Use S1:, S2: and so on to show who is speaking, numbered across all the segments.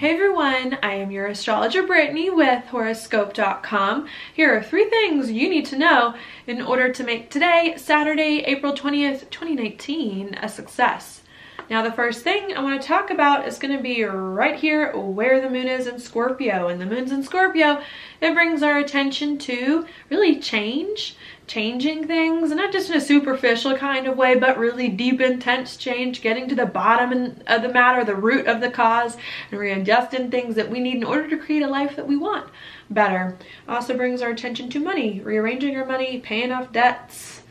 S1: Hey everyone, I am your astrologer Brittany with Horoscope.com. Here are 3 things you need to know in order to make today, Saturday, April 20th, 2019, a success. Now the first thing I want to talk about is going to be right here where the moon is in Scorpio. And the moon's in Scorpio, it brings our attention to really changing things, and not just in a superficial kind of way, but really deep, intense change, getting to the bottom of the matter, the root of the cause, and readjusting things that we need in order to create a life that we want better. Also brings our attention to money, rearranging our money, paying off debts,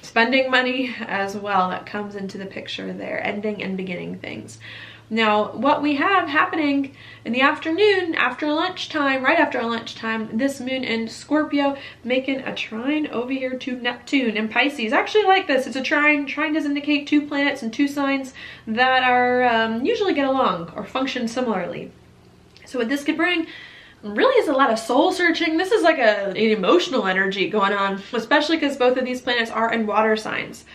S1: spending money as well. That comes into the picture there, ending and beginning things. Now, what we have happening in the afternoon, after lunchtime, right after lunchtime, this moon in Scorpio making a trine over here to Neptune in Pisces. I actually like this. It's a trine. Trine does indicate 2 planets and 2 signs that are usually get along or function similarly. So what this could bring really is a lot of soul searching. This is like an emotional energy going on, especially because both of these planets are in water signs.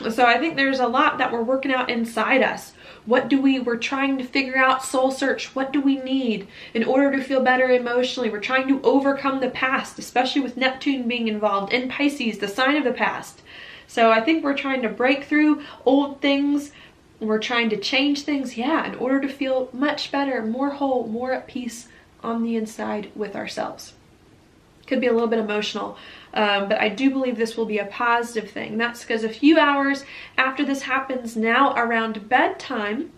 S1: So I think there's a lot that we're working out inside us. We're trying to figure out, soul search, what do we need in order to feel better emotionally? We're trying to overcome the past, especially with Neptune being involved in Pisces, the sign of the past. So I think we're trying to break through old things. We're trying to change things, in order to feel much better, more whole, more at peace on the inside with ourselves. Could be a little bit emotional, but I do believe this will be a positive thing. That's because a few hours after this happens, now around bedtime,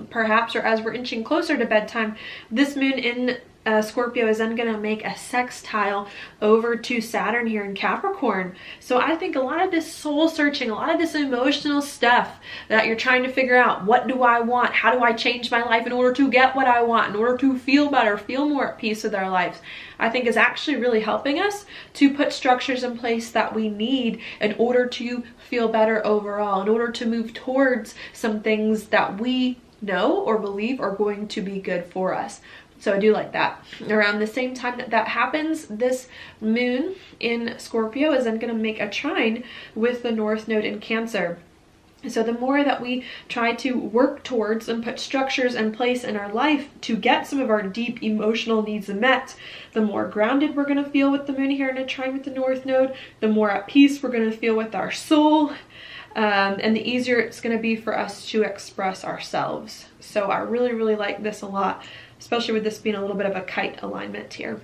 S1: perhaps, or as we're inching closer to bedtime, this moon in Scorpio is then going to make a sextile over to Saturn here in Capricorn. So I think a lot of this soul searching, a lot of this emotional stuff that you're trying to figure out, what do I want? How do I change my life in order to get what I want, in order to feel better, feel more at peace with our lives, I think is actually really helping us to put structures in place that we need in order to feel better overall, in order to move towards some things that we know or believe are going to be good for us. So I do like that. Around the same time that happens, this moon in Scorpio is then going to make a trine with the North Node in Cancer. So the more that we try to work towards and put structures in place in our life to get some of our deep emotional needs met, the more grounded we're going to feel with the moon here in a trine with the North Node, the more at peace we're going to feel with our soul, and the easier it's going to be for us to express ourselves. So I really, really like this a lot, especially with this being a little bit of a kite alignment here.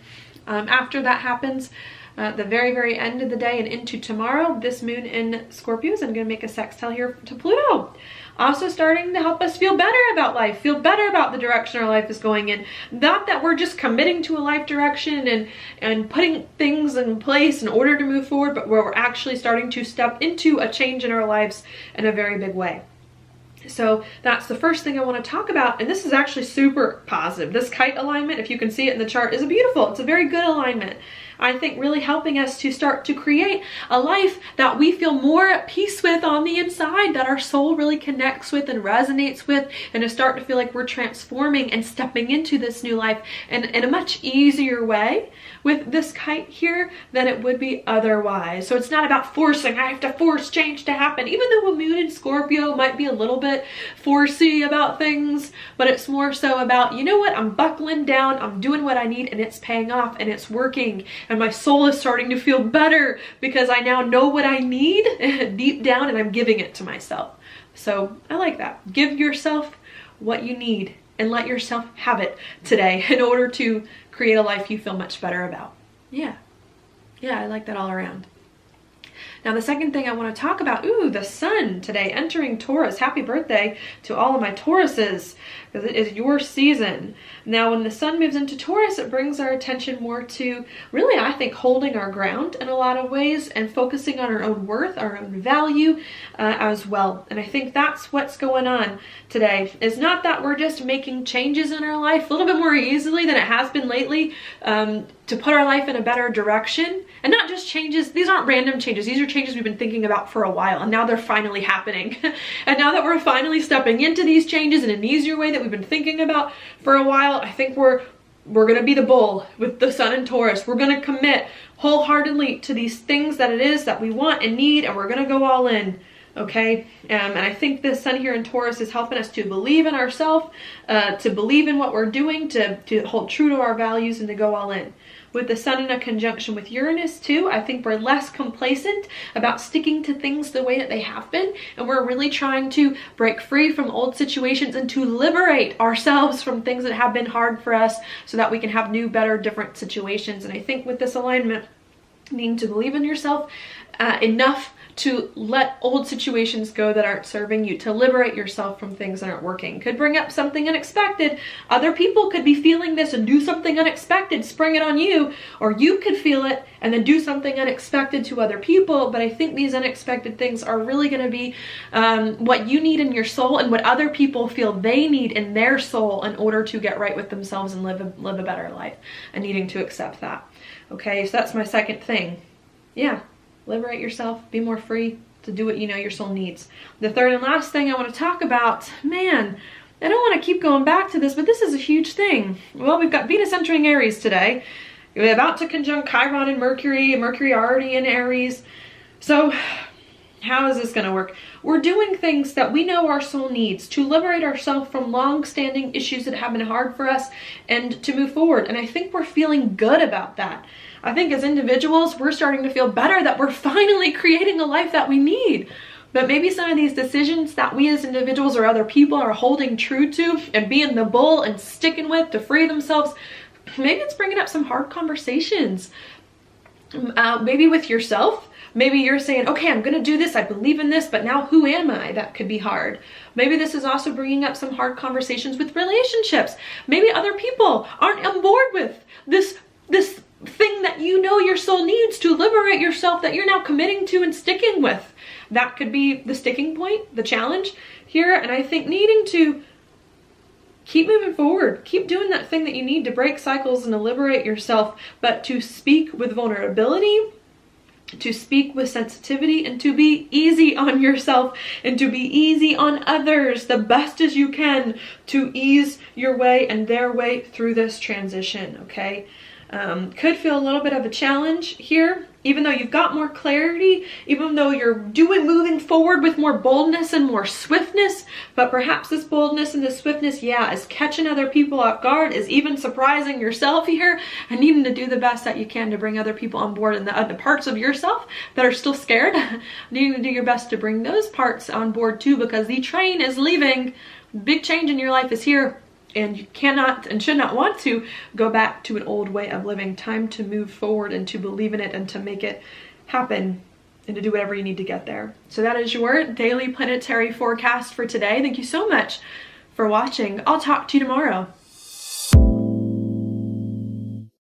S1: After that happens, the very, very end of the day and into tomorrow, this moon in Scorpio is going to make a sextile here to Pluto. Also starting to help us feel better about life, feel better about the direction our life is going in. Not that we're just committing to a life direction and putting things in place in order to move forward, but where we're actually starting to step into a change in our lives in a very big way. So that's the first thing I want to talk about, and this is actually super positive. This kite alignment, if you can see it in the chart, is beautiful. It's a very good alignment. I think really helping us to start to create a life that we feel more at peace with on the inside, that our soul really connects with and resonates with, and to start to feel like we're transforming and stepping into this new life in a much easier way with this kite here than it would be otherwise. So it's not about forcing, I have to force change to happen, even though a moon in Scorpio might be a little bit forcey about things, but it's more so about, you know what, I'm buckling down, I'm doing what I need, and it's paying off, and it's working, and my soul is starting to feel better because I now know what I need deep down, and I'm giving it to myself. So I like that. Give yourself what you need and let yourself have it today in order to create a life you feel much better about. Yeah, I like that all around. Now the second thing I want to talk about, the sun today entering Taurus. Happy birthday to all of my Tauruses, because it is your season. Now when the sun moves into Taurus, it brings our attention more to really, I think, holding our ground in a lot of ways and focusing on our own worth, our own value as well. And I think that's what's going on today. It's not that we're just making changes in our life a little bit more easily than it has been lately, to put our life in a better direction. And not just changes, these aren't random changes, these are changes we've been thinking about for a while, and now they're finally happening. And now that we're finally stepping into these changes in an easier way that we've been thinking about for a while, I think we're gonna be the bull with the sun in Taurus. We're gonna commit wholeheartedly to these things that it is that we want and need, and we're gonna go all in. Okay, and I think this sun here in Taurus is helping us to believe in ourselves, to believe in what we're doing, to hold true to our values and to go all in. With the sun in a conjunction with Uranus too, I think we're less complacent about sticking to things the way that they have been, and we're really trying to break free from old situations and to liberate ourselves from things that have been hard for us so that we can have new, better, different situations. And I think with this alignment, needing to believe in yourself enough to let old situations go that aren't serving you, to liberate yourself from things that aren't working. Could bring up something unexpected. Other people could be feeling this and do something unexpected, spring it on you, or you could feel it and then do something unexpected to other people. But I think these unexpected things are really going to be what you need in your soul and what other people feel they need in their soul in order to get right with themselves and live a better life, and needing to accept that. Okay, so that's my second thing. Yeah. Liberate yourself, be more free to do what you know your soul needs. The third and last thing I want to talk about, man, I don't want to keep going back to this, but this is a huge thing. Well, we've got Venus entering Aries today. We're about to conjunct Chiron and Mercury already in Aries. So how is this going to work? We're doing things that we know our soul needs to liberate ourselves from long-standing issues that have been hard for us and to move forward. And I think we're feeling good about that. I think as individuals, we're starting to feel better that we're finally creating a life that we need. But maybe some of these decisions that we as individuals or other people are holding true to and being the bull and sticking with to free themselves, maybe it's bringing up some hard conversations. Maybe with yourself. Maybe you're saying, okay, I'm going to do this. I believe in this, but now who am I? That could be hard. Maybe this is also bringing up some hard conversations with relationships. Maybe other people aren't on board with this thing that you know your soul needs to liberate yourself that you're now committing to and sticking with. That could be the sticking point, the challenge here. And I think needing to keep moving forward, keep doing that thing that you need to break cycles and to liberate yourself, but to speak with vulnerability, to speak with sensitivity, and to be easy on yourself and to be easy on others the best as you can to ease your way and their way through this transition, okay? Could feel a little bit of a challenge here, even though you've got more clarity, even though you're moving forward with more boldness and more swiftness, but perhaps this boldness and this swiftness, yeah, is catching other people off guard, is even surprising yourself here, and needing to do the best that you can to bring other people on board, and the parts of yourself that are still scared, needing to do your best to bring those parts on board too, because the train is leaving. Big change in your life is here. And you cannot and should not want to go back to an old way of living. Time to move forward and to believe in it and to make it happen and to do whatever you need to get there. So that is your daily planetary forecast for today. Thank you so much for watching. I'll talk to you tomorrow.